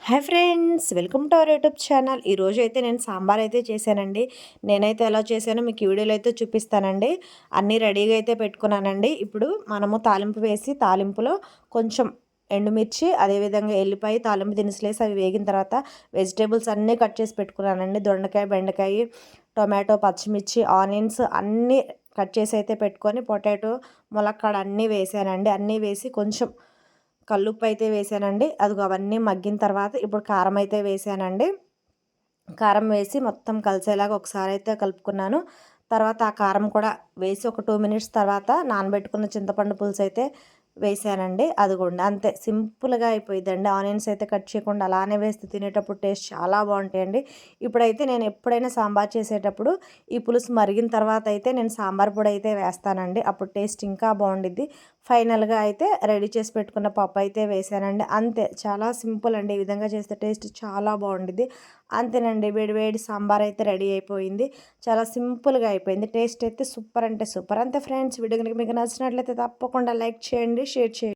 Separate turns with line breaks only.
Hi friends, welcome to our YouTube channel. ఈరోజు అయితే నేను సాంబార్ అయితే చేశానండి. నేనైతే ఎలా చేశానో మీకు ఈ వీడియోలో అయితే చూపిస్తానండి. అన్నీ రెడీగా అయితే పెట్టుకున్నానండి. ఇప్పుడు మనము తాలింపు వేసి తాలింపులో కొంచెం ఎండుమిర్చి, అదేవిధంగా ఎల్లిపాయ, తాలింపు దినుసులేసి అవి వేగిన తర్వాత వెజిటేబుల్స్ అన్నీ కట్ చేసి పెట్టుకున్నానండి. దొండకాయ, బెండకాయ, టొమాటో, పచ్చిమిర్చి, ఆనియన్స్ అన్నీ కట్ చేసి అయితే పెట్టుకొని పొటాటో, ములక్కాడ అన్నీ వేసానండి. అన్నీ వేసి కొంచెం కల్లుప్పు అయితే వేసానండి. అదిగో అవన్నీ మగ్గిన తర్వాత ఇప్పుడు కారం అయితే వేసానండి. కారం వేసి మొత్తం కలిసేలాగా ఒకసారి అయితే కలుపుకున్నాను. తర్వాత ఆ కారం కూడా వేసి ఒక 2 మినిట్స్ తర్వాత నానబెట్టుకున్న చింతపండు పులుసు అయితే వేసానండి. అదిగోండి అంతే సింపుల్‌గా అయిపోయిద్దండి. ఆనియన్స్ అయితే కట్ చేయకుండా అలానే వేస్తే తినేటప్పుడు టేస్ట్ చాలా బాగుంటాయండి. ఇప్పుడైతే నేను ఎప్పుడైనా సాంబార్ చేసేటప్పుడు ఈ పులుసు మరిగిన తర్వాత అయితే నేను సాంబార్ పొడి అయితే వేస్తానండి. అప్పుడు టేస్ట్ ఇంకా బాగుండిద్ది. ఫైనల్‌గా అయితే రెడీ చేసి పెట్టుకున్న పప్పు అయితే వేసానండి. అంతే, చాలా సింపుల్ అండి. ఈ విధంగా చేస్తే టేస్ట్ చాలా బాగుండిద్ది. అంతేనండి, వేడి వేడి సాంబార్ అయితే రెడీ అయిపోయింది. చాలా సింపుల్‌గా అయిపోయింది. టేస్ట్ అయితే సూపర్ అంటే సూపర్. అంతే ఫ్రెండ్స్, వీడియో కనుక మీకు నచ్చినట్లయితే తప్పకుండా లైక్ చేయండి, షేర్ చేయండి.